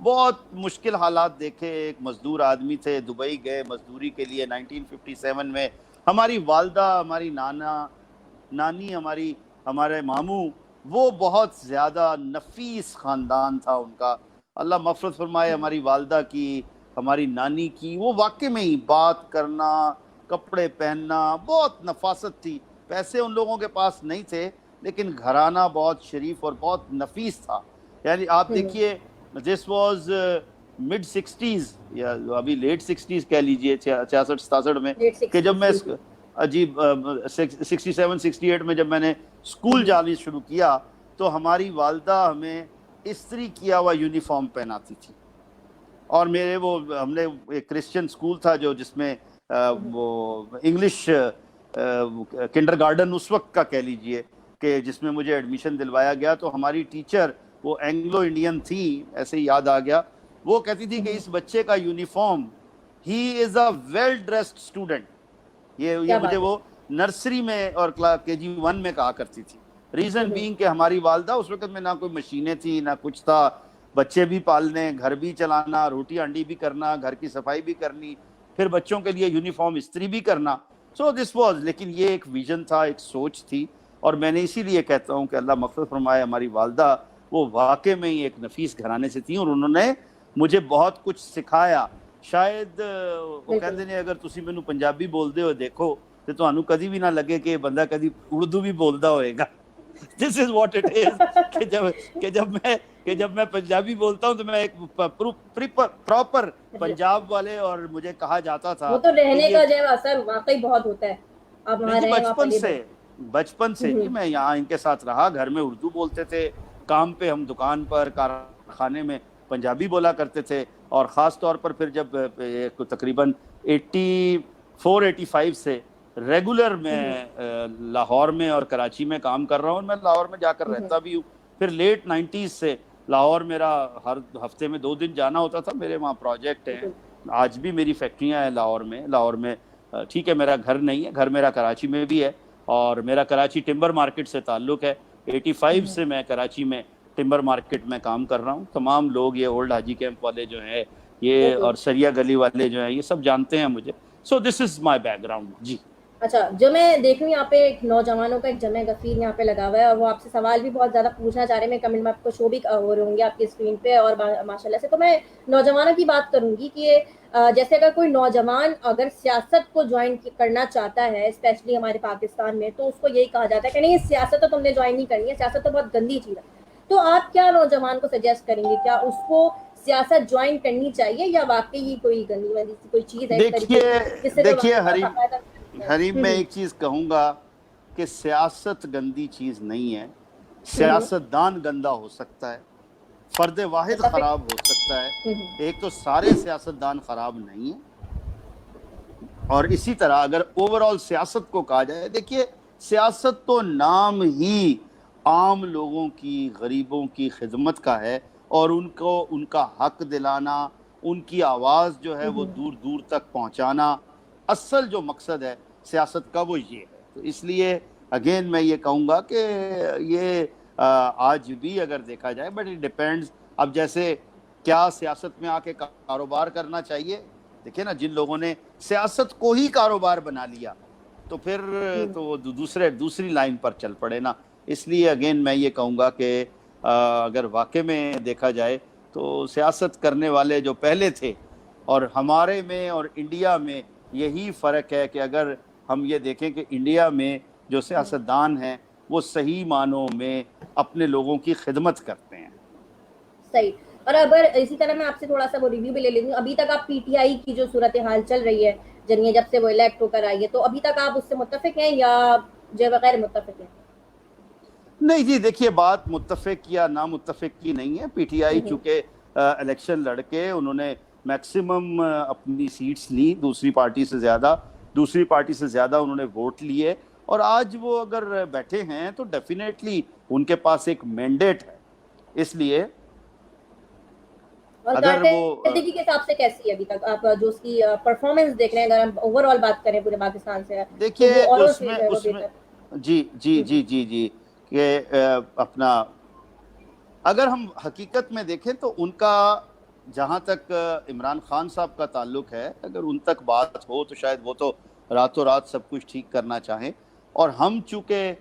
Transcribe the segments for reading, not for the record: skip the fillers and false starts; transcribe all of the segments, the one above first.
بہت مشکل حالات دیکھے. ایک مزدور آدمی تھے, دبئی گئے مزدوری کے لیے 1957 میں. ہماری والدہ, ہماری نانی, ہمارے ماموں, وہ بہت زیادہ نفیس خاندان تھا ان کا, اللہ مغفرت فرمائے ہماری والدہ کی, ہماری نانی کی. وہ واقع میں ہی بات کرنا, کپڑے پہننا, بہت نفاست تھی. پیسے ان لوگوں کے پاس نہیں تھے, لیکن گھرانہ بہت شریف اور بہت نفیس تھا. یعنی آپ دیکھیے, دس واز مڈ 60s یا ابھی لیٹ 60s کہہ لیجئے, 66-67 میں, لیٹ کہ جب میں 60s. عجیب 67-68 میں جب میں نے اسکول جانا شروع کیا, تو ہماری والدہ ہمیں استری کیا ہوا یونیفارم پہناتی تھی. اور ہم نے ایک کرسچن اسکول تھا جس میں وہ انگلش کنڈر گارڈن اس وقت کا کہہ لیجئے, کہ جس میں مجھے ایڈمیشن دلوایا گیا. تو ہماری ٹیچر وہ اینگلو انڈین تھی, ایسے ہی یاد آ گیا, وہ کہتی تھی کہ اس بچے کا uniform, he is a well dressed student. یہ مجھے وہ نرسری میں اور KG1 میں کہا کرتی تھی. ریزن بینگ کہ ہماری والدہ اس وقت میں نہ کوئی مشینیں تھی نہ کچھ تھا, بچے بھی پالنے, گھر بھی چلانا, روٹی انڈی بھی کرنا, گھر کی صفائی بھی کرنی, پھر بچوں کے لیے یونیفارم استری بھی کرنا. سو دس واز, لیکن یہ ایک ویژن تھا, ایک سوچ تھی. اور میں نے اسی لیے کہتا ہوں کہ اللہ مغفرت فرمائے ہماری والدہ, وہ واقع میں ہی ایک نفیس گھرانے سے تھیں, اور انہوں نے مجھے بہت کچھ سکھایا. شاید وہ کہتے ہیں اگر تسی مینوں پنجابی بولدے ہو دیکھو تو تانوں کدی بھی نہ لگے کہ بندہ کدی اردو بھی بولدا ہوئے گا. دس از واٹ اٹ از, کہ جب میں پنجابی بولتا ہوں تو میں ایک پراپر پنجاب والے, اور مجھے کہا جاتا تھا وہ تو کہ رہنے یہ کا جو ہے اثر واقعی بہت ہوتا ہے. آپ وہاں جی رہیں, وہاں پلے بچپن سے جی میں یہاں ان کے ساتھ رہا, گھر میں اردو بولتے تھے, کام پہ ہم دکان پر کارخانے میں پنجابی بولا کرتے تھے. اور خاص طور پر پھر جب تقریباً 84-85 سے ریگولر میں لاہور میں اور کراچی میں کام کر رہا ہوں, میں لاہور میں جا کر رہتا بھی ہوں. پھر لیٹ 90s سے لاہور میرا ہر ہفتے میں 2 دن جانا ہوتا تھا, میرے وہاں پروجیکٹ ہیں, آج بھی میری فیکٹریاں ہیں لاہور میں. ٹھیک ہے, میرا گھر نہیں ہے, گھر میرا کراچی میں بھی ہے, اور میرا کراچی ٹمبر مارکیٹ سے تعلق ہے. 85 سے میں کراچی میں ٹمبر مارکیٹ میں کام کر رہا ہوں. تمام لوگ, یہ اولڈ حاجی کیمپ والے جو ہیں یہ, اور سریا گلی والے جو ہیں, یہ سب جانتے ہیں مجھے. سو دس از مائی بیک گراؤنڈ. جی اچھا, جو میں دیکھ رہی ہوں یہاں پہ ایک نوجوانوں کا ایک جمع غفیر یہاں پہ لگا ہوا ہے, اور وہ آپ سے سوال بھی بہت زیادہ پوچھنا چاہ رہے ہیں. میں کمنٹ میں آپ کو شو بھی ہو رہے ہوں گے آپ کی اسکرین پہ, اور ماشاء اللہ سے. تو میں نوجوانوں کی بات کروں گی کہ جیسے اگر کوئی نوجوان اگر سیاست کو جوائن کرنا چاہتا ہے, اسپیشلی ہمارے پاکستان میں, تو اس کو یہی کہا جاتا ہے کہ نہیں, سیاست تو تم نے جوائن نہیں کرنی ہے, سیاست تو بہت گندی چیز ہے. تو آپ کیا نوجوان کو سجیسٹ کریں گے, کیا اس کو سیاست جوائن کرنی چاہیے, یا واقعی کوئی گندی والی کوئی چیز ہے اس طریقے کی جس سے دیکھیے حریم, میں ایک چیز کہوں گا کہ سیاست گندی چیز نہیں ہے. سیاست دان گندا ہو سکتا ہے, فرد واحد خراب ہو سکتا ہے, ایک تو سارے سیاست دان خراب نہیں ہیں. اور اسی طرح اگر اوور آل سیاست کو کہا جائے, دیکھیے سیاست تو نام ہی عام لوگوں کی, غریبوں کی خدمت کا ہے, اور ان کو ان کا حق دلانا, ان کی آواز جو ہے وہ دور دور تک پہنچانا, اصل جو مقصد ہے سیاست کا وہ یہ ہے. تو اس لیے اگین میں یہ کہوں گا کہ یہ آج بھی اگر دیکھا جائے, بٹ اٹ ڈیپینڈز. اب جیسے کیا سیاست میں آ کے کاروبار کرنا چاہیے, دیکھیں نا, جن لوگوں نے سیاست کو ہی کاروبار بنا لیا تو پھر تو وہ دوسری لائن پر چل پڑے نا. اس لیے اگین میں یہ کہوں گا کہ اگر واقع میں دیکھا جائے تو سیاست کرنے والے جو پہلے تھے, اور ہمارے میں اور انڈیا میں یہی فرق ہے کہ اگر ہم یہ دیکھیں کہ انڈیا میں جو سیاستدان ہیں وہ صحیح معنوں میں اپنے لوگوں کی خدمت کرتے ہیں. صحیح. اور اگر اسی طرح میں آپ سے تھوڑا سا وہ ریویو بھی لے لیتی ہوں, ابھی تک آپ PTI کی جو صورتحال چل رہی ہے جنہیں جب سے وہ الیکٹ ہو کر آئی ہے, تو ابھی تک آپ اس سے متفق ہیں یا جو غیر متفق ہیں؟ نہیں جی, دیکھیے بات متفق یا نہ متفق کی نہیں ہے. PTI چونکہ الیکشن لڑ کے انہوں نے میکسیمم اپنی سیٹس لی, دوسری پارٹی سے زیادہ انہوں نے ووٹ لیے, اور آج وہ اگر بیٹھے ہیں تو ڈیفینیٹلی ان کے پاس ایک مینڈیٹ ہے. اس لیے اور اگر وہ کارکردگی کے حساب سے کیسی ہے ابھی تک آپ جو اس کی پرفارمنس دیکھ رہے ہیں, اگر ہم اوور آل بات کریں پورے پاکستان سے, تو دیکھیے وہ اوروں اس سے میں جو ہے وہ بہتر؟ جی کہ اپنا اگر ہم حقیقت میں دیکھیں تو ان کا جہاں تک عمران خان صاحب کا تعلق ہے، اگر ان تک بات ہو تو شاید وہ تو راتوں رات سب کچھ ٹھیک کرنا چاہیں، اور ہم چونکہ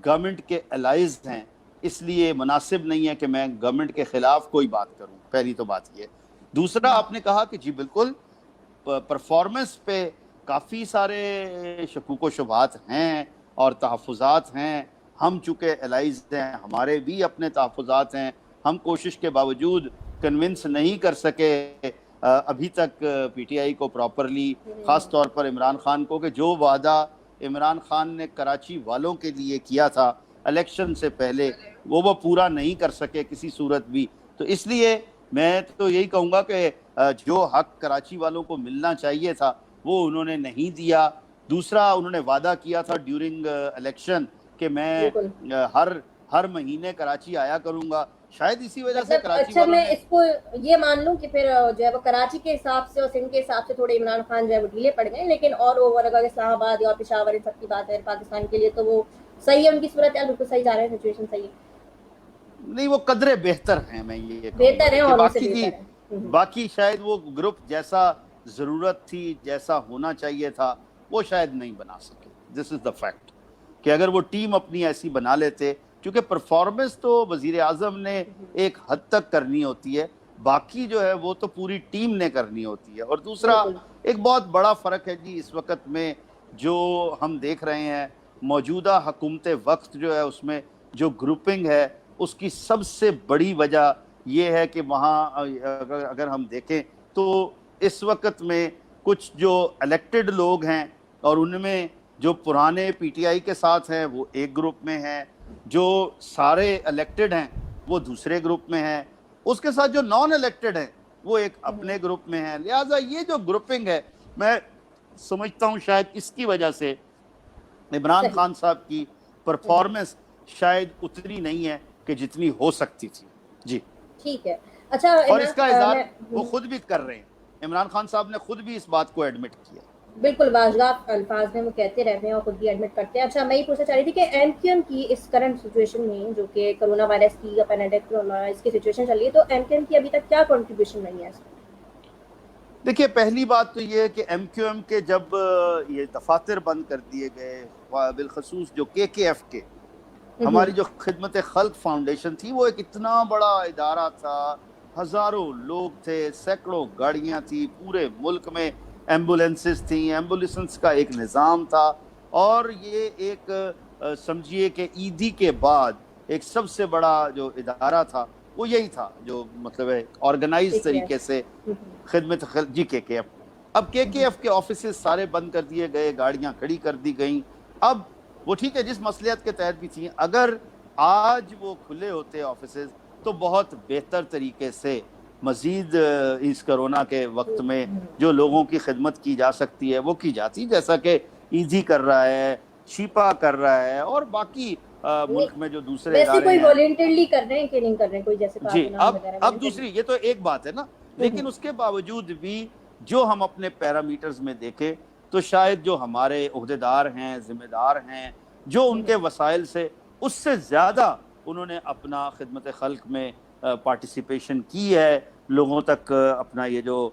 گورنمنٹ کے الائز ہیں اس لیے مناسب نہیں ہے کہ میں گورنمنٹ کے خلاف کوئی بات کروں، پہلی تو بات یہ۔ دوسرا آپ نے کہا کہ جی بالکل پرفارمنس پہ کافی سارے شکوک و شبہات ہیں اور تحفظات ہیں، ہم چونکہ الائز ہیں ہمارے بھی اپنے تحفظات ہیں، ہم کوشش کے باوجود کنونس نہیں کر سکے ابھی تک پی ٹی آئی کو پراپرلی، خاص طور پر عمران خان کو، کہ جو وعدہ عمران خان نے کراچی والوں کے لیے کیا تھا الیکشن سے پہلے وہ پورا نہیں کر سکے کسی صورت بھی۔ تو اس لیے میں تو یہی کہوں گا کہ جو حق کراچی والوں کو ملنا چاہیے تھا وہ انہوں نے نہیں دیا۔ دوسرا انہوں نے وعدہ کیا تھا ڈیورنگ الیکشن کہ میں ہر مہینے کراچی آیا کروں گا، شاید اسی وجہ سے کراچی اچھا والوں میں نے اس کو یہ مان لوں کہ پھر جو ہے وہ کراچی کے حساب سے اور سندھ کے حساب سے تھوڑے عمران خان جو ہے وہ ڈھیلے پڑ گئے، لیکن اور اوور اگر اسلام آباد یا پشاور ان سب کی بات ہے پاکستان کے لیے تو وہ صحیح ہے، ان کی صورت بالکل صحیح جا رہے ہیں، سچویشن صحیح ہے، نہیں وہ قدرے بہتر ہیں، میں یہ بہتر ہے اور سے بہتر ہے۔ باقی شاید وہ گروپ جیسا ضرورت تھی، جیسا ہونا چاہیے تھا، وہ شاید نہیں بنا سکے۔ دس از دا فیکٹ کہ اگر وہ ٹیم اپنی ایسی بنا لیتے، کیونکہ پرفارمنس تو وزیر اعظم نے ایک حد تک کرنی ہوتی ہے، باقی جو ہے وہ تو پوری ٹیم نے کرنی ہوتی ہے۔ اور دوسرا ایک بہت بڑا فرق ہے جی اس وقت میں جو ہم دیکھ رہے ہیں، موجودہ حکومت وقت جو ہے اس میں جو گروپنگ ہے اس کی سب سے بڑی وجہ یہ ہے کہ وہاں اگر ہم دیکھیں تو اس وقت میں کچھ جو الیکٹڈ لوگ ہیں اور ان میں جو پرانے پی ٹی آئی کے ساتھ ہیں وہ ایک گروپ میں ہیں، جو سارے الیکٹڈ ہیں وہ دوسرے گروپ میں ہیں، اس کے ساتھ جو نان الیکٹڈ ہیں وہ ایک اپنے گروپ میں ہیں۔ لہٰذا یہ جو گروپنگ ہے میں سمجھتا ہوں شاید اس کی وجہ سے عمران خان صاحب کی پرفارمنس شاید اتنی نہیں ہے کہ جتنی ہو سکتی تھی۔ جی ٹھیک ہے۔ اچھا اور اس کا اظہار وہ خود بھی کر رہے ہیں، عمران خان صاحب نے خود بھی اس بات کو ایڈمٹ کیا۔ بالکل واضح الفاظ میں وہ کہتے رہتے ہیں اور خود بھی ایڈمٹ کرتے ہیں۔ اچھا میں یہ پوچھنا چاہ رہی تھی کہ ایم کیو ایم کی اس کرنٹ سچویشن میں جو کہ کرونا وائرس کی یا پینڈیمک کرونا اس کی سچویشن چل رہی ہے، تو ایم کیو ایم کی ابھی تک کیا کنٹریبیوشن نہیں ہے اس میں؟ دیکھیے پہلی بات تو یہ ہے کہ ایم کیو ایم کے جب یہ دفاتر بند کر دیے گئے، بالخصوص جو کے ایف کے، ہماری جو خدمت خلق فاؤنڈیشن تھی وہ ایک اتنا بڑا ادارہ تھا، ہزاروں لوگ تھے، سینکڑوں گاڑیاں تھی، پورے ملک میں ایمبولینسز تھیں، ایمبولینس کا ایک نظام تھا، اور یہ ایک سمجھیے کہ عیدی کے بعد ایک سب سے بڑا جو ادارہ تھا وہ یہی تھا، جو مطلب ہے آرگنائز طریقے سے خدمت جی کے ایف۔ اب کے ایف کے آفیسز سارے بند کر دیے گئے، گاڑیاں کھڑی کر دی گئیں۔ اب وہ ٹھیک ہے جس مصلحت کے تحت بھی تھیں، اگر آج وہ کھلے ہوتے آفیسز تو بہت بہتر طریقے سے مزید اس کرونا کے وقت میں جو لوگوں کی خدمت کی جا سکتی ہے وہ کی جاتی، جیسا کہ ایزی کر رہا ہے، شیپا کر رہا ہے، اور باقی ملک میں جو دوسرے ادارے کوئی ہیں والنٹرلی کر رہے ہیں کہ نہیں کر رہے ہیں، کوئی جیسے جی۔ اب دوسری یہ تو ایک بات ہے نا، لیکن اس کے باوجود بھی جو ہم اپنے پیرامیٹرز میں دیکھیں تو شاید جو ہمارے عہدیدار ہیں، ذمہ دار ہیں، جو ان کے وسائل سے اس سے زیادہ انہوں نے اپنا خدمت خلق میں پارٹیسپیشن کی ہے، لوگوں تک اپنا یہ جو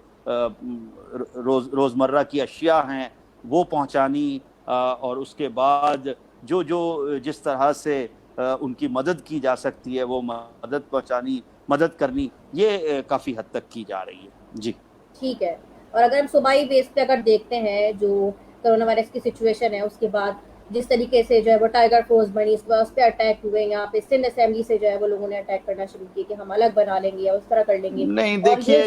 روزمرہ کی اشیاء ہیں وہ پہنچانی، اور اس کے بعد جو جس طرح سے ان کی مدد کی جا سکتی ہے وہ مدد پہنچانی، مدد کرنی، یہ کافی حد تک کی جا رہی ہے۔ جی ٹھیک ہے۔ اور اگر ہم صوبائی بیس پہ اگر دیکھتے ہیں جو کرونا وائرس کی سچویشن ہے اس کے بعد جس طریقے سے جو ہے وہ ٹائیگر فورس بنی، اس پہ اٹیک ہوئے، یہاں پہ سندھ اسمبلی سے جو ہے وہ لوگوں نے اٹیک کرنا شروع کیا کہ ہم الگ بنا لیں گے یا اس طرح کر لیں گے، نہیں اور دیکھیے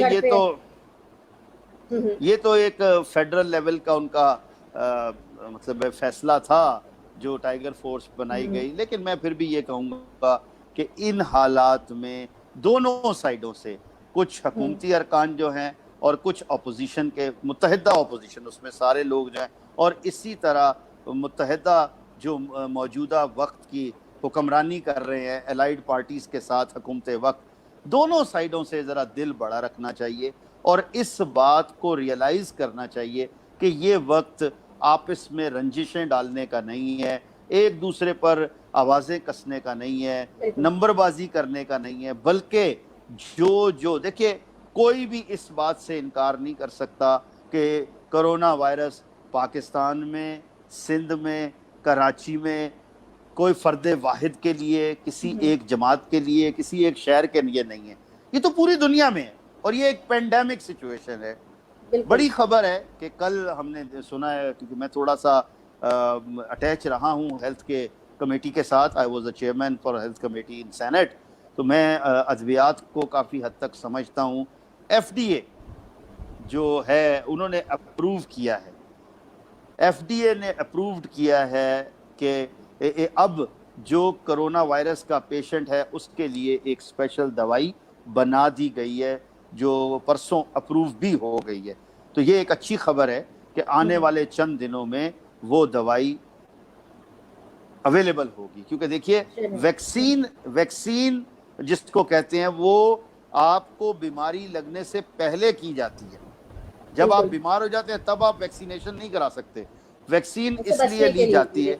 یہ تو ایک فیڈرل لیول کا ان کا مطلب فیصلہ تھا جو ٹائیگر فورس بنائی گئی، لیکن میں پھر بھی یہ کہوں گا کہ ان حالات میں دونوں سائڈوں سے کچھ حکومتی ارکان جو ہیں اور کچھ اپوزیشن کے، متحدہ اپوزیشن اس میں سارے لوگ جو ہیں، اور اسی طرح متحدہ جو موجودہ وقت کی حکمرانی کر رہے ہیں الائیڈ پارٹیز کے ساتھ حکومت وقت، دونوں سائڈوں سے ذرا دل بڑا رکھنا چاہیے اور اس بات کو ریئلائز کرنا چاہیے کہ یہ وقت آپس میں رنجشیں ڈالنے کا نہیں ہے، ایک دوسرے پر آوازیں کسنے کا نہیں ہے، نمبر بازی کرنے کا نہیں ہے، بلکہ جو دیکھیے کوئی بھی اس بات سے انکار نہیں کر سکتا کہ کرونا وائرس پاکستان میں، سندھ میں، کراچی میں کوئی فرد واحد کے لیے، کسی ایک جماعت کے لیے، کسی ایک شہر کے لیے نہیں ہے، یہ تو پوری دنیا میں ہے، اور یہ ایک پینڈیمک سچویشن ہے۔ بڑی خبر ہے کہ کل ہم نے سنا ہے، کیونکہ میں تھوڑا سا اٹیچ رہا ہوں ہیلتھ کے کمیٹی کے ساتھ، I was a chairman for health committee in senate, تو میں ادویات کو کافی حد تک سمجھتا ہوں۔ ایف ڈی اے جو ہے انہوں نے اپروو کیا ہے، ایف ڈی اے نے اپرووڈ کیا ہے کہ اب جو کرونا وائرس کا پیشنٹ ہے اس کے لیے ایک اسپیشل دوائی بنا دی گئی ہے جو پرسوں اپروو بھی ہو گئی ہے۔ تو یہ ایک اچھی خبر ہے کہ آنے والے چند دنوں میں وہ دوائی اویلیبل ہوگی، کیونکہ دیکھیے ویکسین جس کو کہتے ہیں وہ آپ کو بیماری لگنے سے پہلے کی جاتی ہے، جب آپ بیمار ہو جاتے ہیں تب آپ ویکسینیشن نہیں کرا سکتے، ویکسین اس لیے لی جاتی ہے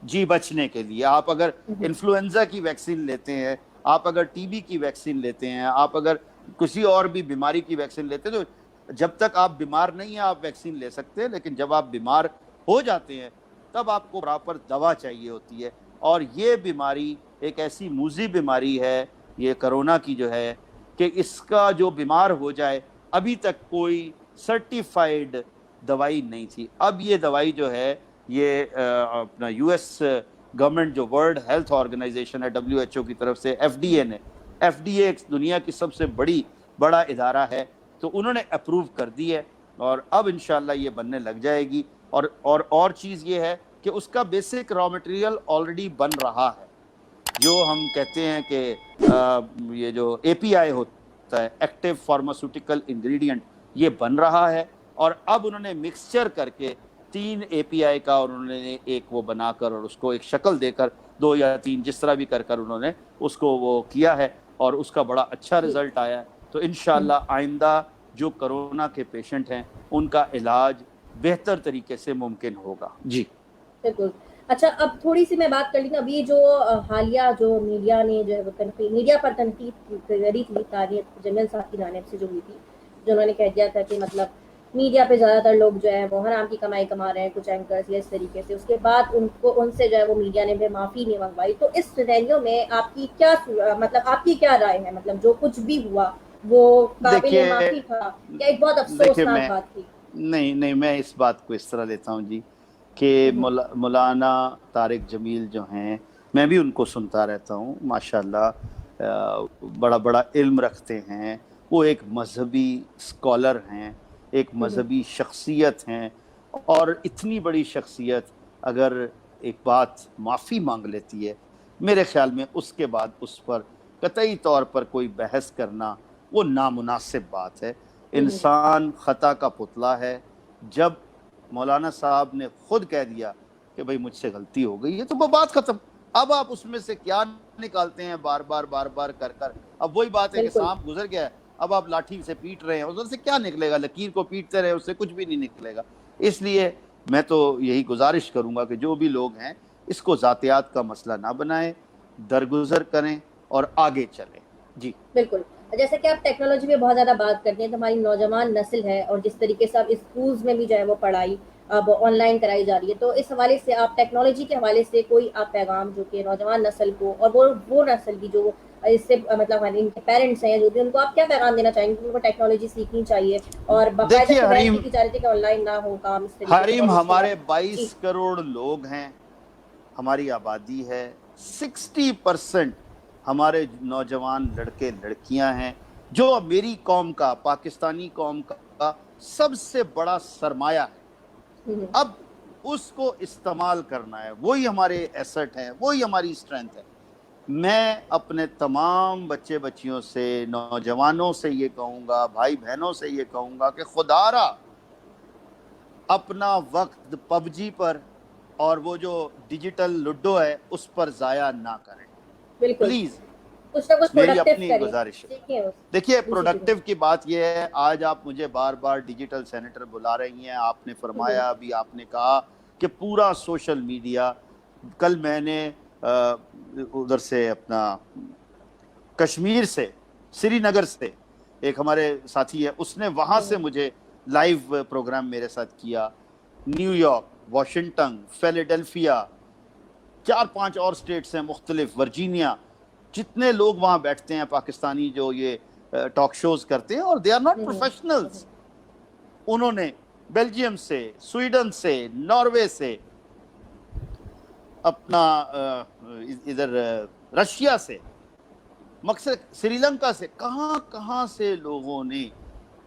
جی بچنے کے لیے۔ آپ اگر انفلوئنزا کی ویکسین لیتے ہیں، آپ اگر ٹی بی کی ویکسین لیتے ہیں، آپ اگر کسی اور بھی بیماری کی ویکسین لیتے ہیں، تو جب تک آپ بیمار نہیں ہیں آپ ویکسین لے سکتے ہیں، لیکن جب آپ بیمار ہو جاتے ہیں تب آپ کو پراپر دوا چاہیے ہوتی ہے۔ اور یہ بیماری ایک ایسی موذی بیماری ہے، یہ کرونا کی جو ہے، کہ اس کا جو بیمار ہو جائے ابھی تک کوئی سرٹیفائیڈ دوائی نہیں تھی۔ اب یہ دوائی جو ہے یہ اپنا یو ایس گورنمنٹ جو ورلڈ ہیلتھ آرگنائزیشن ہے WHO کی طرف سے، ایف ڈی اے ایک دنیا کی سب سے بڑا ادارہ ہے، تو انہوں نے اپروو کر دی ہے، اور اب انشاءاللہ یہ بننے لگ جائے گی۔ اور چیز یہ ہے کہ اس کا بیسک را مٹیریل آلریڈی بن رہا ہے، جو ہم کہتے ہیں کہ یہ جو اے پی آئی ہوتا ہے، ایکٹیو فارماسیوٹیکل انگریڈینٹ، یہ بن رہا ہے، اور اب انہوں نے مکسچر کر کے 3 اے پی آئی کا، اور انہوں نے ایک وہ بنا کر اور اس کو ایک شکل دے کر 2 یا 3 جس طرح بھی کر انہوں نے اس کو وہ کیا ہے، اور اس کا بڑا اچھا رزلٹ آیا ہے۔ تو انشاءاللہ آئندہ جو کرونا کے پیشنٹ ہیں ان کا علاج بہتر طریقے سے ممکن ہوگا۔ جی بالکل۔ اچھا، اب تھوڑی سی میں بات کر لی، ابھی جو حالیہ جو میڈیا نے جو ہے میڈیا پر تنقید کری تھی طارق جمیل صاحب کی جانب سے جو ہوئی تھی، جو انہوں نے کہہ دیا تھا کہ مطلب میڈیا پہ زیادہ تر لوگ جو ہے وہ حرام کی کمائی کما رہے ہیں، کچھ اینکرز یا اس طریقے سے، اس کے بعد ان سے جو ہے وہ میڈیا نے بھی معافی نہیں منگوائی۔ تو اس سینیریو میں آپ کی کیا مطلب آپ کی کیا رائے ہے؟ مطلب جو کچھ بھی ہوا وہ قابل معافی تھا یا ایک بہت افسوسناک بات تھی؟ نہیں، میں اس بات کو اس طرح لیتا ہوں جی کہ مولانا طارق جمیل جو ہیں، میں بھی ان کو سنتا رہتا ہوں، ماشاءاللہ بڑا علم رکھتے ہیں، وہ ایک مذہبی اسکالر ہیں، ایک مذہبی شخصیت ہیں، اور اتنی بڑی شخصیت اگر ایک بات معافی مانگ لیتی ہے، میرے خیال میں اس کے بعد اس پر قطعی طور پر کوئی بحث کرنا وہ نامناسب بات ہے۔ انسان خطا کا پتلا ہے، جب مولانا صاحب نے خود کہہ دیا کہ بھئی مجھ سے غلطی ہو گئی ہے تو وہ بات ختم۔ اب آپ اس میں سے کیا نکالتے ہیں بار بار کر، اب وہی بات ہے کہ سانپ گزر گیا ہے، اب آپ لاٹھی سے پیٹ رہے ہیں، ادھر سے کیا نکلے گا؟ لکیر کو پیٹتے رہے، اس سے کچھ بھی نہیں نکلے گا۔ اس لیے میں تو یہی گزارش کروں گا کہ جو بھی لوگ ہیں اس کو ذاتیات کا مسئلہ نہ بنائیں، درگزر کریں اور آگے چلیں۔ جی بالکل۔ جیسے کہ آپ ٹیکنالوجی پہ بہت زیادہ بات کرتے ہیں، تو ہماری نوجوان نسل ہے اور جس طریقے سے اب اسکولز میں بھی جو ہے وہ پڑھائی اب آن لائن کرائی جا رہی ہے، تو اس حوالے سے آپ ٹیکنالوجی کے حوالے سے کوئی آپ پیغام جو کہ نوجوان نسل کو، اور وہ نسل بھی جو اس سے مطلب ان کے پیرنٹس ہیں جو بھی، ان کو آپ کیا پیغام دینا چاہیں گے کہ ان کو ٹیکنالوجی سیکھنی چاہیے اور باقاعدہ ہدایت کی جا رہی تھی کہ آن لائن نہ ہو کام اس طریقے سے؟ حریم ہمارے 22 کروڑ لوگ ہیں، ہماری آبادی ہے، 60% ہمارے نوجوان لڑکے لڑکیاں ہیں، جو میری قوم کا، پاکستانی قوم کا سب سے بڑا سرمایہ ہے۔ اب اس کو استعمال کرنا ہے، وہی ہمارے ایسٹ ہے، وہی ہماری اسٹرینتھ ہے۔ میں اپنے تمام بچے بچیوں سے، نوجوانوں سے یہ کہوں گا، بھائی بہنوں سے یہ کہوں گا کہ خدا را اپنا وقت پب جی پر اور وہ جو ڈیجیٹل لڈو ہے اس پر ضائع نہ کریں، پلیز، میری اپنی گزارش ہے۔ دیکھیے پروڈکٹیو کی بات یہ ہے، آج آپ مجھے بار بار ڈیجیٹل سینیٹر بلا رہی ہیں، آپ نے فرمایا بھی، آپ نے کہا کہ پورا سوشل میڈیا، کل میں نے ادھر سے اپنا کشمیر سے، سری نگر سے ایک ہمارے ساتھی ہے, اس نے وہاں سے مجھے لائیو پروگرام میرے ساتھ کیا. نیو یارک, واشنگٹن, فیلاڈیلفیا, 4-5 اور اسٹیٹس ہیں مختلف, ورجینیا, جتنے لوگ وہاں بیٹھتے ہیں پاکستانی جو یہ ٹاک شوز کرتے ہیں, اور دے آر ناٹ پروفیشنلز. انہوں نے بیلجیم سے, سویڈن سے, ناروے سے, اپنا ادھر رشیا سے, مقصد سری لنکا سے, کہاں کہاں سے لوگوں نے.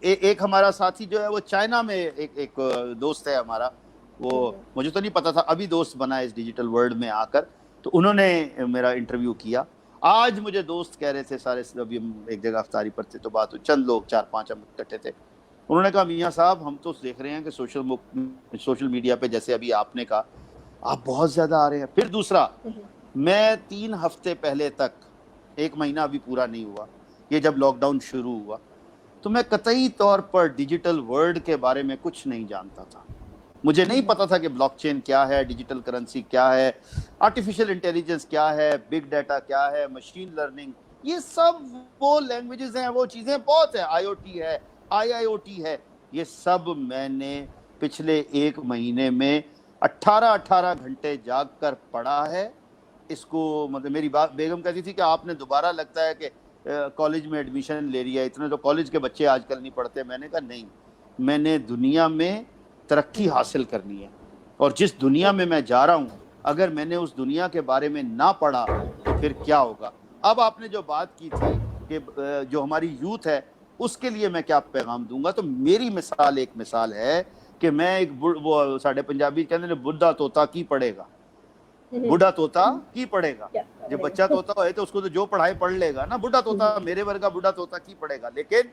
ایک ہمارا ساتھی جو ہے وہ چائنا میں, ایک دوست ہے ہمارا, وہ مجھے تو نہیں پتا تھا, ابھی دوست بنا ہے اس ڈیجیٹل ورلڈ میں آ کر, تو انہوں نے میرا انٹرویو کیا. آج مجھے دوست کہہ رہے تھے سارے, ابھی ہم ایک جگہ افطاری پر تھے تو بات ہوئی, چند لوگ 4-5 ہم اکٹھے تھے, انہوں نے کہا میاں صاحب ہم تو دیکھ رہے ہیں کہ سوشل میڈیا پہ جیسے ابھی آپ نے کہا آپ بہت زیادہ آ رہے ہیں. پھر دوسرا, میں 3 ہفتے پہلے تک, 1 مہینہ ابھی پورا نہیں ہوا, یہ جب لاک ڈاؤن شروع ہوا, تو میں قطعی طور پر ڈیجیٹل ورلڈ کے بارے میں کچھ نہیں جانتا تھا. مجھے نہیں پتا تھا کہ بلاک چین کیا ہے, ڈیجیٹل کرنسی کیا ہے, آرٹیفیشل انٹیلیجنس کیا ہے, بگ ڈیٹا کیا ہے, مشین لرننگ, یہ سب وہ لینگویجز ہیں, وہ چیزیں بہت ہیں, آئی او ٹی ہے, آئی او ٹی ہے, یہ سب میں نے پچھلے 1 مہینے میں 18 گھنٹے جاگ کر پڑھا ہے. اس کو مطلب میری بات بیگم کہتی تھی کہ آپ نے دوبارہ لگتا ہے کہ کالج میں ایڈمیشن لے لیا, اتنے تو کالج کے بچے آج کل نہیں پڑھتے. میں نے کہا نہیں, میں نے دنیا میں ترقی حاصل کرنی ہے, اور جس دنیا میں میں جا رہا ہوں اگر میں نے اس دنیا کے بارے میں نہ پڑھا تو پھر کیا ہوگا. اب آپ نے جو بات کی تھی کہ جو ہماری یوتھ ہے اس کے لیے میں کیا پیغام دوں گا, تو میری مثال ایک مثال ہے کہ میں ایک وہ ساڈے پنجابی کہتے ہیں بڈھا طوطا کی پڑھے گا, بڈھا طوطا کی پڑھے گا. جب بچہ طوطا ہوئے تو اس کو تو جو پڑھائے پڑھ لے گا نا, بڈھا طوطا میرے ورگا بڈھا طوطا کی پڑھے گا. لیکن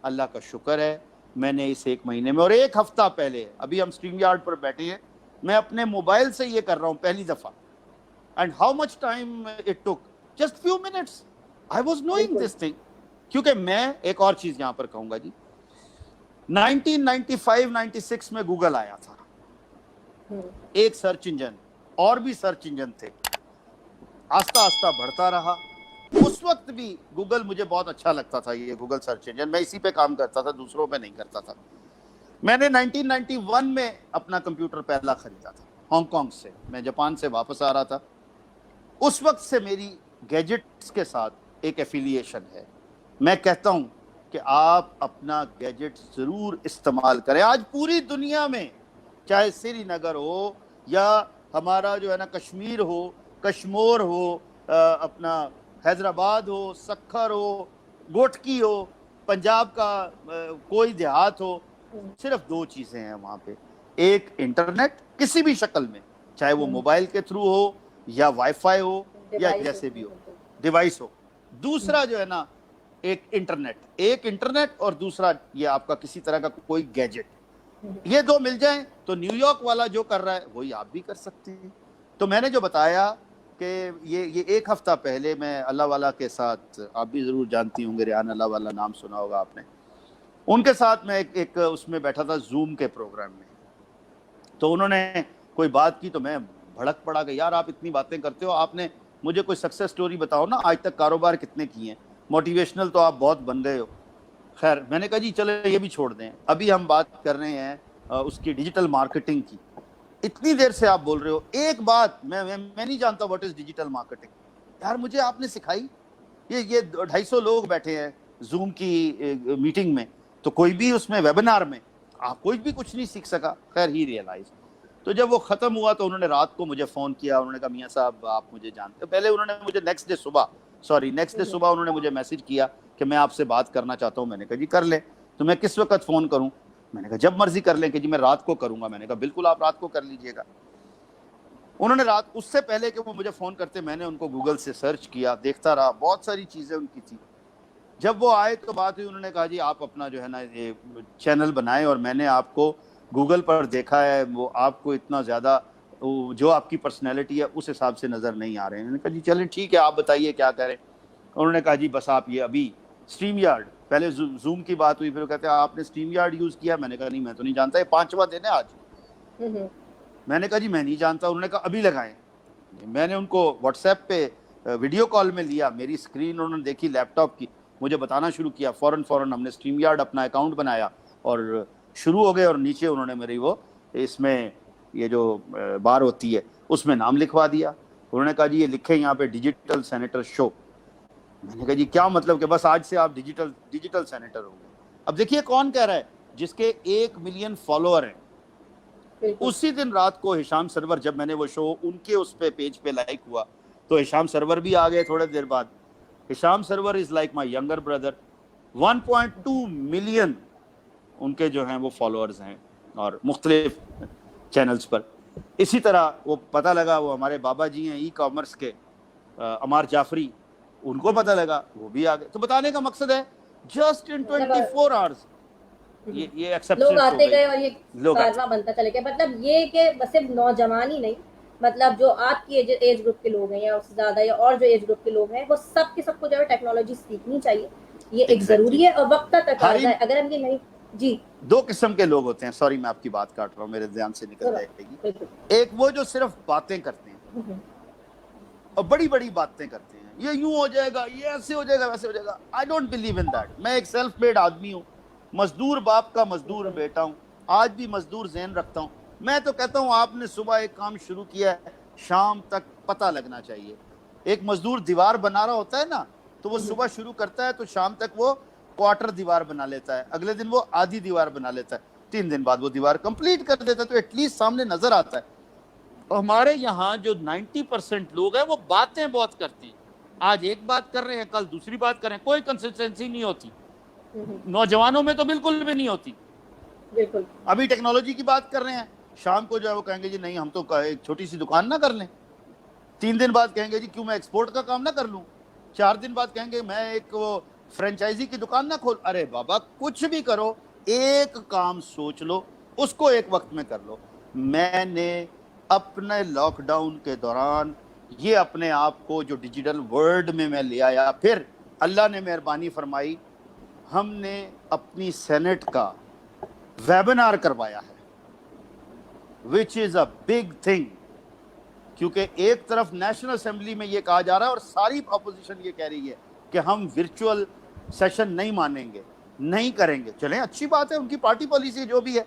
اللہ کا شکر ہے میں نے اس 1 مہینے میں, اور 1 ہفتہ پہلے, ابھی ہم اسٹریم یارڈ پر بیٹھے ہیں, میں اپنے موبائل سے یہ کر رہا ہوں پہلی دفعہ. And how much time it took, just few minutes I was knowing this thing. کیونکہ میں ایک اور چیز یہاں پر کہوں گا جی, 1995-96 میں گوگل آیا تھا, ایک سرچ انجن, اور بھی سرچ انجن تھے, آہستہ آہستہ بڑھتا رہا. اس وقت بھی گوگل مجھے بہت اچھا لگتا تھا, یہ گوگل سرچ انجن, میں اسی پہ کام کرتا تھا, دوسروں پہ نہیں کرتا تھا. میں نے 1991 میں اپنا کمپیوٹر پہلا خریدا تھا ہانگ کانگ سے, میں جاپان سے واپس آ رہا تھا. اس وقت سے میری گیجٹس کے ساتھ ایک ایفیلیشن ہے. میں کہتا ہوں کہ آپ اپنا گیجٹ ضرور استعمال کریں. آج پوری دنیا میں, چاہے سری نگر ہو یا ہمارا جو ہے نا کشمیر ہو, کشمور ہو, اپنا حیدرآباد ہو, سکھر ہو, گوٹکی ہو, پنجاب کا کوئی دیہات ہو, صرف 2 چیزیں ہیں وہاں پہ. ایک انٹرنیٹ کسی بھی شکل میں, چاہے وہ موبائل کے تھرو ہو یا وائی فائی ہو یا جیسے بھی ہو, ڈیوائس ہو. دوسرا جو ہے نا ایک انٹرنیٹ, اور دوسرا یہ آپ کا کسی طرح کا کوئی گیجٹ. یہ 2 مل جائیں تو نیو یارک والا جو کر رہا ہے وہی آپ بھی کر سکتے ہیں. تو میں نے جو بتایا کہ یہ 1 ہفتہ پہلے میں اللہ والا کے ساتھ, آپ بھی ضرور جانتی ہوں گے, ریان اللہ والا نام سنا ہوگا آپ نے, ان کے ساتھ میں ایک اس میں بیٹھا تھا زوم کے پروگرام میں. تو انہوں نے کوئی بات کی تو میں بھڑک پڑا کہ یار آپ اتنی باتیں کرتے ہو, آپ نے مجھے کوئی سکسیس سٹوری بتاؤ نا, آج تک کاروبار کتنے کیے ہیں, موٹیویشنل تو آپ بہت بن گئے ہو. خیر میں نے کہا جی چلے یہ بھی چھوڑ دیں, ابھی ہم بات کر رہے ہیں اس کی ڈیجیٹل مارکیٹنگ کی. اتنی دیر سے آپ بول رہے ہو, ایک بات میں نہیں جانتا واٹ از ڈیجیٹل مارکیٹنگ. یار مجھے آپ نے سکھائی. یہ 250 لوگ بیٹھے ہیں زوم کی میٹنگ میں, تو کوئی بھی اس میں ویبینار میں آپ کوئی بھی کچھ نہیں سیکھ سکا. خیر ہی ریئلائز, تو جب وہ ختم ہوا تو انہوں نے رات کو مجھے فون کیا, انہوں نے کہا میاں صاحب آپ مجھے جانتے. پہلے انہوں نے مجھے نیکسٹ ڈے صبح انہوں نے مجھے میسج کیا کہ میں آپ سے بات کرنا چاہتا ہوں. میں نے کہا جی کر لیں. تو میں کس وقت فون کروں؟ میں نے کہا جب مرضی کر لیں. کہ جی میں رات کو کروں گا. میں نے کہا بالکل آپ رات کو کر لیجئے گا. انہوں نے رات, اس سے پہلے کہ وہ مجھے فون کرتے, میں نے ان کو گوگل سے سرچ کیا, دیکھتا رہا, بہت ساری چیزیں ان کی تھی. جب وہ آئے تو بات ہوئی, انہوں نے کہا جی آپ اپنا جو ہے نا یہ چینل بنائیں, اور میں نے آپ کو گوگل پر دیکھا ہے, وہ آپ کو اتنا زیادہ جو آپ کی پرسنالٹی ہے اس حساب سے نظر نہیں آ رہے ہیں. میں نے کہا جی چلیں ٹھیک ہے, آپ بتائیے کیا کریں. انہوں نے کہا جی بس آپ یہ ابھی اسٹریم یارڈ, پہلے زوم کی بات ہوئی, پھر وہ کہتے ہیں آپ نے اسٹریم یارڈ یوز کیا. میں نے کہا نہیں میں تو نہیں جانتا, یہ 5واں دن ہے آج. میں نے کہا جی میں نہیں جانتا. انہوں نے کہا ابھی لگائیں. میں نے ان کو واٹس ایپ پہ ویڈیو کال میں لیا, میری اسکرین انہوں نے دیکھی لیپ ٹاپ کی. مجھے بتانا شروع کیا. فوراً ہم نے اسٹریم یارڈ اپنا اکاؤنٹ بنایا اور شروع ہو گئے, اور نیچے انہوں نے میری وہ اس میں یہ جو بار ہوتی ہے اس میں نام لکھوا دیا. انہوں نے کہا جی یہ لکھے یہاں پہ ڈیجیٹل سینیٹر شو. میں نے کہا جی کیا مطلب کہ بس آج سے آپ ڈیجیٹل سینیٹر ہو گئے. اب دیکھیے کون کہہ رہا ہے, جس کے 1 ملین فالوور ہیں. اسی دن رات کو ہشام سرور, جب میں نے وہ شو ان کے اس پہ پیج پہ لائک ہوا تو ہشام سرور بھی آ گئے تھوڑے دیر بعد. Hisham Sarwar is like my younger brother. 1.2 million ان کے جو ہیں وہ فالوورز ہیں اور مختلف چینلز پر. اسی طرح وہ پتہ لگا, وہ ہمارے بابا جی ہیں ای کامرس کے, عمار جعفری, ان کو پتہ لگا, وہ بھی آ گئے. تو بتانے کا مقصد ہے جسٹ ان 24 آورز یہ لوگ آتے گئے اور یہ کارواں بنتا چلے گیا. مطلب یہ کہ بس صرف نوجوان ہی نہیں, مطلب جو آپ کی ایج گروپ کے لوگ ہیں یا اس سے زیادہ یا اور جو ایج گروپ کے لوگ ہیں, وہ سب کے سب کو جو ہے ٹیکنالوجی سیکھنی چاہیے. یہ ایک ضروری ہے اور وقت کا تقاضا ہے. اگر ہم یہ نہیں, جی 2 قسم کے لوگ ہوتے ہیں. سوری میں آپ کی بات کاٹ رہا ہوں, میرے ذہن سے نکل جائے گی. ایک وہ جو صرف باتیں کرتے ہیں اور بڑی بڑی باتیں کرتے ہیں, یہ یوں ہو جائے گا, یہ ایسے ہو جائے گا, ویسے ہو جائے گا. I don't believe in that. میں ایک سیلف میڈ آدمی ہوں, مزدور باپ کا مزدور بیٹا ہوں, آج بھی مزدور ذہن رکھتا ہوں. میں تو کہتا ہوں آپ نے صبح ایک کام شروع کیا ہے, شام تک پتہ لگنا چاہیے. ایک مزدور دیوار بنا رہا ہوتا ہے نا, تو وہ صبح شروع کرتا ہے تو شام تک وہ کوارٹر دیوار بنا لیتا ہے, اگلے دن وہ آدھی دیوار بنا لیتا ہے, 3 دن بعد وہ دیوار کمپلیٹ کر دیتا ہے, تو ایٹ لیسٹ سامنے نظر آتا ہے. ہمارے یہاں جو 90% لوگ ہیں وہ باتیں بہت کرتے ہیں. آج ایک بات کر رہے ہیں, کل دوسری بات کر رہے ہیں, کوئی کنسسٹنسی نہیں ہوتی. نوجوانوں میں تو بالکل بھی نہیں ہوتی. بالکل ابھی ٹیکنالوجی کی بات کر رہے ہیں, شام کو جو ہے وہ کہیں گے جی نہیں ہم تو ایک چھوٹی سی دکان نہ کر لیں. 3 دن بعد کہیں گے جی کیوں میں ایکسپورٹ کا کام نہ کر لوں. 4 دن بعد کہیں گے میں ایک وہ فرینچائزی کی دکان نہ کھول. ارے بابا کچھ بھی کرو, ایک کام سوچ لو, اس کو ایک وقت میں کر لو. میں نے اپنے لاک ڈاؤن کے دوران یہ اپنے آپ کو جو ڈیجیٹل ورلڈ میں لے آیا, پھر اللہ نے مہربانی فرمائی, ہم نے اپنی سینٹ کا ویبنار کروایا ہے, which is a big thing. کیونکہ ایک طرف نیشنل اسمبلی میں یہ کہا جا رہا ہے اور ساری اپوزیشن یہ کہہ رہی ہے کہ ہم ورچوئل سیشن نہیں مانیں گے, نہیں کریں گے. چلیں اچھی بات ہے, ان کی پارٹی پالیسی جو بھی ہے.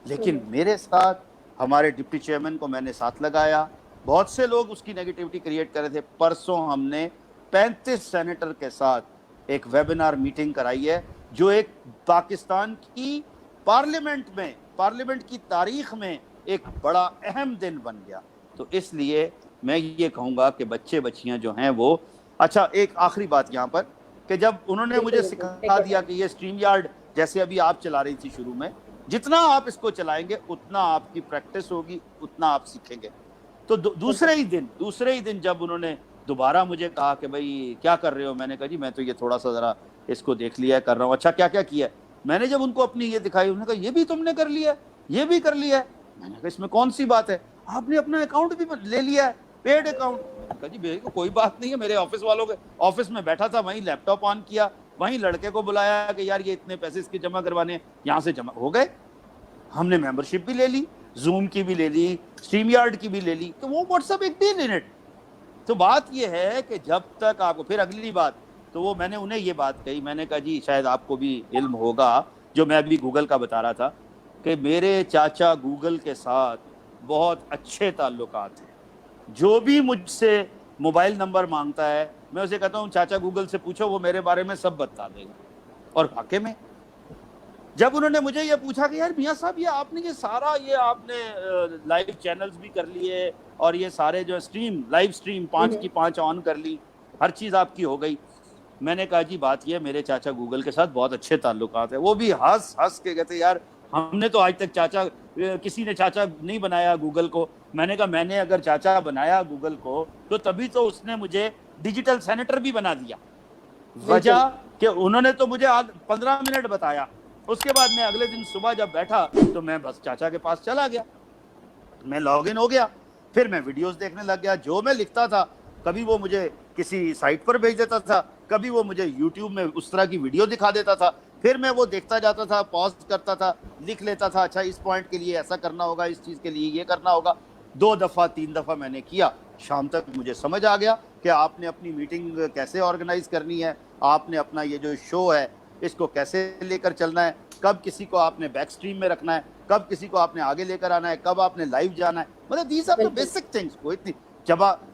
لیکن میرے ساتھ ہمارے ڈپٹی چیئرمین کو میں نے ساتھ لگایا, بہت سے لوگ اس کی نیگیٹیوٹی کریٹ کر رہے تھے. پرسوں ہم نے 35 سینیٹر کے ساتھ ایک ویبنار میٹنگ کرائی ہے, جو ایک پاکستان کی پارلیمنٹ کی تاریخ میں ایک بڑا اہم دن بن گیا. تو اس لیے میں یہ کہوں گا کہ بچے بچیاں جو ہیں وہ, اچھا ایک آخری بات یہاں پر, کہ جب انہوں نے مجھے سکھا دیا کہ یہ اسٹریم یارڈ جیسے ابھی آپ چلا رہی تھی شروع میں, جتنا آپ اس کو چلائیں گے اتنا آپ کی پریکٹس ہوگی, اتنا آپ سیکھیں گے. تو دوسرے ہی دن جب انہوں نے دوبارہ مجھے کہا کہ بھائی کیا کر رہے ہو, میں نے کہا جی میں تو یہ تھوڑا سا ذرا اس کو دیکھ لیا ہے, کر رہا ہوں. اچھا کیا کیا کیا ہے. میں نے جب ان کو اپنی یہ دکھائی, انہوں نے کہا یہ بھی تم نے کر لیا ہے, یہ بھی کر لیا ہے. میں نے کہا اس میں کون سی بات ہے, آپ نے اپنا اکاؤنٹ بھی لے لیا ہے, پیڈ اکاؤنٹ. میں نے کہا جی بھائی کوئی بات نہیں ہے, میرے آفس والوں کے آفس میں بیٹھا تھا, وہیں لیپ ٹاپ آن کیا, وہیں لڑکے کو بلایا کہ یار یہ اتنے پیسے اس کے جمع کروانے, یہاں سے جمع ہو گئے. ہم نے ممبرشپ بھی لے لی, زوم کی بھی لے لی, اسٹریم یارڈ کی بھی لے لی, تو وہ واٹس ایپ ایک ڈیل ان اٹ. تو بات یہ ہے کہ جب تک آپ کو, پھر اگلی بات تو وہ میں نے انہیں یہ بات کہی, میں نے کہا جی شاید آپ کو بھی علم ہوگا جو میں ابھی گوگل کا بتا رہا تھا, کہ میرے چاچا گوگل کے ساتھ بہت اچھے تعلقات ہیں. جو بھی مجھ سے موبائل نمبر مانگتا ہے میں اسے کہتا ہوں چاچا گوگل سے پوچھو, وہ میرے بارے میں سب بتا دے گا. اور واقع میں جب انہوں نے مجھے یہ پوچھا کہ یار میاں صاحب یہ آپ نے یہ سارا یہ آپ نے لائیو چینلز بھی کر لیے اور یہ سارے جو لائیو اسٹریم 5 کی 5 آن کر لی, ہر چیز آپ کی ہو گئی. میں نے کہا جی بات یہ میرے چاچا گوگل کے ساتھ بہت اچھے تعلقات ہیں. وہ بھی ہنس کے کہتے یار ہم نے تو آج تک کسی نے چاچا نہیں بنایا گوگل کو. میں نے کہا میں نے اگر چاچا بنایا گوگل کو تو تبھی تو اس نے مجھے ڈیجیٹل سینیٹر بھی بنا دیا. وجہ کہ انہوں نے تو مجھے 15 منٹ بتایا, اس کے بعد میں اگلے دن صبح جب بیٹھا تو میں بس چاچا کے پاس چلا گیا, میں لاگ ان ہو گیا, پھر میں ویڈیوز دیکھنے لگ گیا. جو میں لکھتا تھا کبھی وہ مجھے کسی سائٹ پر بھیج دیتا تھا, کبھی وہ مجھے یوٹیوب میں اس طرح کی ویڈیو دکھا دیتا تھا, پھر میں وہ دیکھتا جاتا تھا, پاز کرتا تھا, لکھ لیتا تھا اچھا اس پوائنٹ کے لیے ایسا کرنا ہوگا, اس چیز کے لیے یہ کرنا ہوگا. 2 دفعہ 3 دفعہ میں نے کیا. شام تک مجھے سمجھ آ گیا کہ آپ نے اپنی میٹنگ کیسے آرگنائز کرنی ہے, آپ نے اپنا یہ جو شو ہے اس کو کیسے لے کر چلنا ہے, کب کسی کو آپ نے بیک سٹریم میں رکھنا ہے, کب کسی کو آپ نے آگے لے کر آنا ہے, کب آپ نے لائیو جانا ہے. مطلب دیز آر دا بالکل بیسک تھنگس. وہ اتنی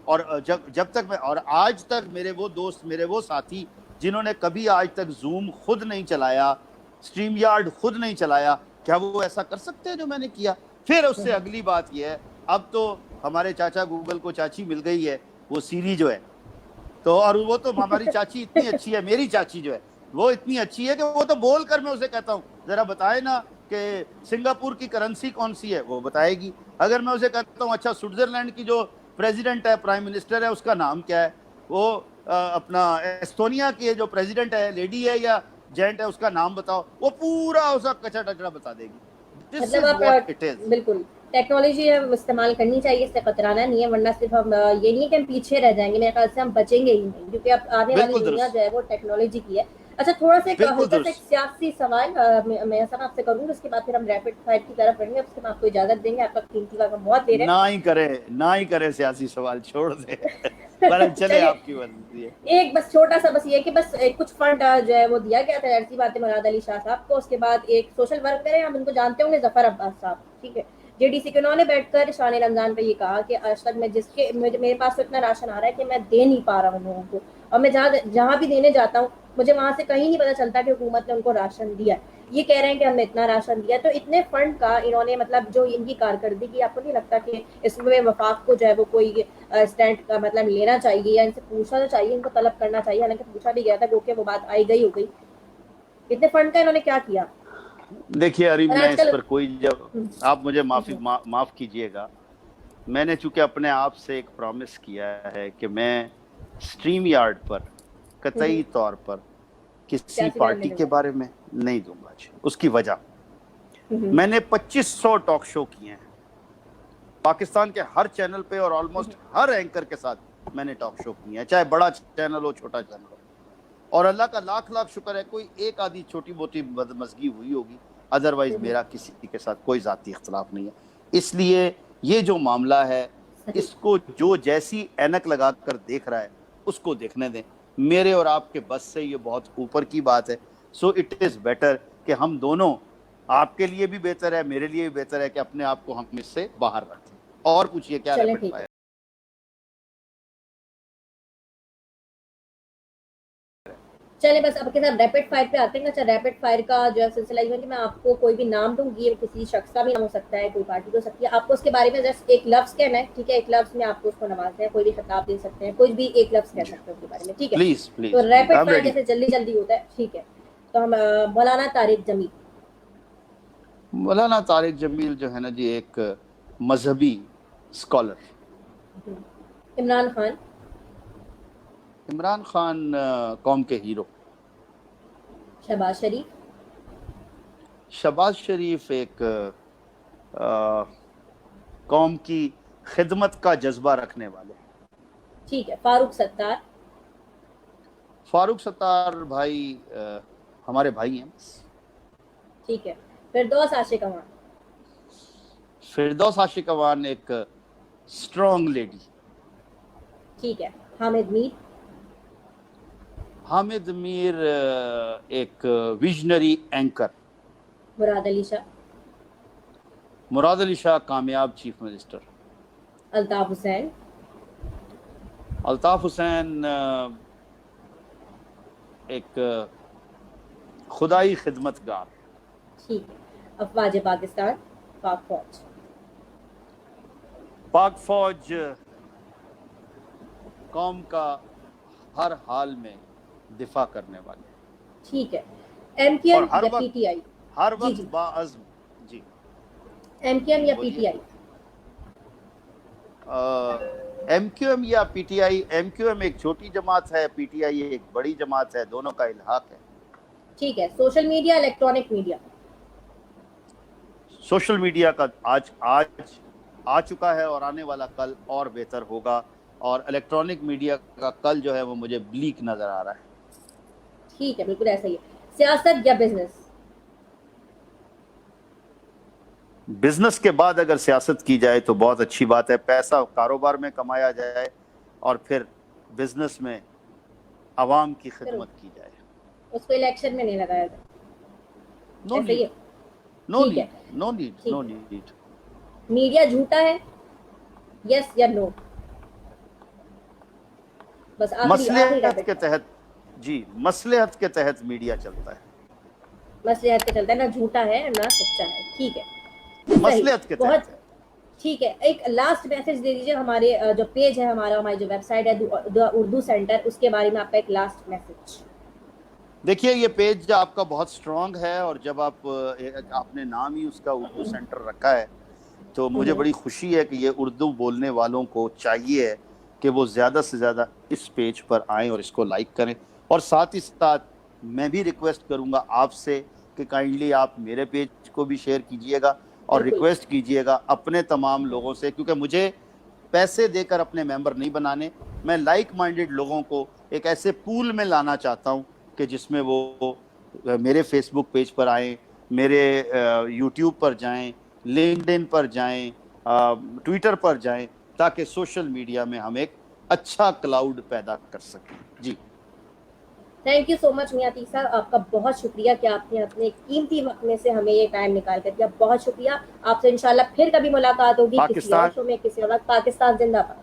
اور جب تک میں, اور آج تک میرے وہ دوست, میرے وہ ساتھی جنہوں نے کبھی آج تک زوم خود نہیں چلایا, اسٹریم یارڈ خود نہیں چلایا, کیا وہ ایسا کر سکتے ہیں جو میں نے کیا؟ پھر اس سے اگلی بات یہ ہے, اب تو ہمارے چاچا گوگل کو چاچی مل گئی ہے, وہ سیری جو ہے, تو اور وہ تو ہماری چاچی اتنی اچھی ہے, میری چاچی جو ہے وہ اتنی اچھی ہے کہ وہ تو بول کر میں اسے کہتا ہوں ذرا بتائے نا کہ سنگاپور کی کرنسی کون سی ہے, وہ بتائے گی. اگر میں اسے کہتا ہوں اچھا سوئٹزرلینڈ کی جو پریزیڈنٹ ہے, پرائم منسٹر ہے, اس کا نام کیا ہے, وہ اپنا ایستونیا کی جو پریزیڈنٹ ہے, لیڈی ہے یا جینٹ ہے, اس کا نام بتاؤ, وہ پورا اس کا کچا ٹچڑا بتا دے گی. دس مطلب از آپ واٹ اٹ از. بالکل ٹیکنالوجی ہم استعمال کرنی چاہیے, اس سے کترانا نہیں ہے, ورنہ صرف ہم یہ نہیں کہ ہم پیچھے رہ جائیں گے, میرے خیال سے ہم بچیں گے ہی نہیں, کیونکہ اب آنے والی بالکل دنیا درست, جو ہے وہ ٹیکنالوجی کی ہے. اچھا تھوڑا سا ایک بالکل ہلکا سا ایک درست. سیاسی سوال میں آپ سے کروں گا, اس کے بعد پھر ہم ریپڈ فائر کی طرف بڑھیں گے, اس کے بعد آپ کو اجازت دیں گے, آپ کا قیمتی وقت بہت دیر ہے. نہ ہی کرے سیاسی سوال, چھوڑ دے. پر چلے چلیے آپ کی مرضی ہے. ایک بس چھوٹا سا بس یہ کہ بس کچھ فنڈ جو ہے وہ دیا گیا تھا, ایسی بات ہے, مراد علی شاہ صاحب کو. اس کے بعد ایک سوشل ورکر ہے, ہم ان کو جانتے ہوں گے, ظفر عباس صاحب, ٹھیک ہے, جے ڈی سی کے, انہوں نے بیٹھ کر شان رمضان پہ یہ کہا کہ آج تک میں میرے پاس تو اتنا راشن آ رہا ہے کہ میں دے نہیں پا رہا ہوں لوگوں کو, اور میں جہاں بھی دینے جاتا ہوں مجھے وہاں سے کہیں نہیں پتا چلتا کہ حکومت نے ان کو راشن دیا. یہ کہہ رہے ہیں کہ ہم نے اتنا راشن دیا. تو اتنے فنڈ کا انہوں نے مطلب جو ان کی کارکردگی, آپ کو نہیں لگتا کہ اس میں وفاق کو جو ہے وہ کوئی اسٹینڈ کا مطلب لینا چاہیے, یا ان سے پوچھنا چاہیے, ان کو طلب کرنا چاہیے, حالانکہ پوچھا بھی گیا تھا کیونکہ وہ بات آئی گئی ہو گئی. اتنے فنڈ کا انہوں نے کیا کیا؟ دیکھیے اریم, اور میں آج اس کل پر کوئی, جب آپ مجھے معاف کیجئے گا, میں نے چونکہ اپنے آپ سے ایک پرومس کیا ہے کہ میں اسٹریم یارڈ پر قطعی طور پر کسی سیاسی بیان پارٹی نہیں کے بارے میں نہیں دوں گا. اس کی وجہ, میں نے 2500 ٹاک شو کیے ہیں پاکستان کے ہر چینل پہ, اور آلموسٹ ہر اینکر کے ساتھ میں نے ٹاک شو کیے ہیں, چاہے بڑا چینل ہو چھوٹا چینل ہو, اور اللہ کا لاکھ لاکھ شکر ہے کوئی ایک آدھی چھوٹی موٹی بدمزگی ہوئی ہوگی, ادروائز میرا کسی کے ساتھ کوئی ذاتی اختلاف نہیں ہے. اس لیے یہ جو معاملہ ہے, اس کو جو جیسی اینک لگا کر دیکھ رہا ہے اس کو دیکھنے دیں. میرے اور آپ کے بس سے یہ بہت اوپر کی بات ہے. سو اٹ از بیٹر کہ ہم دونوں, آپ کے لیے بھی بہتر ہے, میرے لیے بھی بہتر ہے کہ اپنے آپ کو ہم اس سے باہر رکھیں. اور پوچھئے کیا چلیں ریپڈ ٹھیک ہے. فائر؟ چلیں بس اب کے ساتھ ریپڈ فائر پہ آتے ہیں. اچھا ریپڈ فائر کا جو ہے سلسلہ یہ ہے کہ میں آپ کو کوئی بھی نام دوں گی, کسی شخص کا بھی نام ہو سکتا ہے, کوئی پارٹی ہو سکتی ہے, آپ کو اس کے بارے میں جسٹ ایک لفظ کہنا ہے, ٹھیک ہے, ایک لفظ میں آپ کو اس کو نوازنا ہے, کوئی بھی خطاب دے سکتے ہیں, کچھ بھی ایک لفظ کہہ سکتے ہیں اس کے بارے میں, ٹھیک ہے. پلیز تو please please, I rapid am fire ready. جیسے جلدی جلدی ہوتا ہے, ٹھیک ہے, تو ہم مولانا طارق جمیل. مولانا طارق جمیل جو ہے نا جی, ایک مذہبی اسکالر. عمران خان. عمران خان قوم کے ہیرو. شہباز شریف. شہباز شریف ایک قوم کی خدمت کا جذبہ رکھنے والے. ٹھیک ہے. فاروق ستار. فاروق ستار بھائی ہمارے بھائی ہیں. ٹھیک ہے. فردوس عاشق امان. فردوس عاشق امان ایک اسٹرانگ لیڈی. ٹھیک ہے. حامد میر. حامد میر ایک ویژنری اینکر. مراد علی شاہ. مراد علی شاہ کامیاب چیف منسٹر. الطاف حسین. الطاف حسین ایک خدائی خدمت گار. ٹھیک ہے. افواج پاکستان. پاک فوج. پاک فوج قوم کا ہر حال میں دفاع کرنے والے. ٹھیک ہے. ایم کیو اور ایم یا پی ٹی آئی. ہر جی وقت جی. باعزم. جی ایم کیو ایم یا پی بولیے. T I. M Q M یا P T I. M Q M ایک چھوٹی جماعت ہے, پی ٹی آئی ایک بڑی جماعت ہے, دونوں کا الحاق ہے. ٹھیک ہے. Social media, electronic media. Social media کا آج آ چکا ہے, اور آنے والا کل اور بہتر ہوگا, اور الیکٹرانک میڈیا کا کل جو ہے وہ مجھے بلیک نظر آ رہا ہے. ٹھیک ہے, بالکل ایسا ہی ہے. سیاست یا بزنس. بزنس کے بعد اگر سیاست کی جائے تو بہت اچھی بات ہے. پیسہ کاروبار میں کمایا جائے, اور پھر بزنس میں عوام کی خدمت کی جائے. اس کو الیکشن میں نہیں لگایا جائے. نو ایسا ہی ہے. نو ٹھیک ہے. نیڈ نو نیڈ ٹھیک نو ہے. نیڈ. میڈیا جھوٹا ہے, یس یا نو؟ بس آخری مصلحت ٹاپک کے تحت, جی مصلحت کے تحت میڈیا چلتا ہے. مصلحت کے چلتا ہے, نہ جھوٹا ہے نہ سچا ہے. ٹھیک ہے, صحیح, مصلحت کے بہت تحت ہے. ٹھیک ہے. ایک لاسٹ میسج دے دیجیے ہمارے جو پیج ہے ہمارا, ہماری جو ویب سائٹ ہے دا اردو سینٹر, اس کے بارے میں آپ کا ایک لاسٹ میسج. دیکھیے یہ پیج آپ کا بہت اسٹرانگ ہے, اور جب آپ نے نام ہی اس کا اردو سینٹر رکھا ہے تو مجھے بڑی خوشی ہے کہ یہ اردو بولنے والوں کو چاہیے کہ وہ زیادہ سے زیادہ اس پیج پر آئیں اور اس کو لائک کریں. اور ساتھ ہی ساتھ میں بھی ریکویسٹ کروں گا آپ سے کہ کائنڈلی آپ میرے پیج کو بھی شیئر کیجئے گا, اور بالکل. ریکویسٹ کیجئے گا اپنے تمام لوگوں سے, کیونکہ مجھے پیسے دے کر اپنے ممبر نہیں بنانے, میں لائک مائنڈڈ لوگوں کو ایک ایسے پول میں لانا چاہتا ہوں کہ جس میں وہ میرے فیس بک پیج پر آئیں, میرے یوٹیوب پر جائیں, لنکڈ ان پر جائیں, ٹویٹر پر جائیں, تاکہ سوشل میڈیا میں ہم ایک اچھا کلاؤڈ پیدا کر سکیں. جی تھینک یو سو مچ میاں عتیق صاحب, آپ کا بہت شکریہ کہ آپ نے اپنے قیمتی وقت میں سے ہمیں یہ ٹائم نکال کر دیا. بہت شکریہ. آپ سے انشاءاللہ پھر کبھی ملاقات ہوگی کسی اور پاکستان شو میں, کسی اور وقت. پاکستان زندہ باد.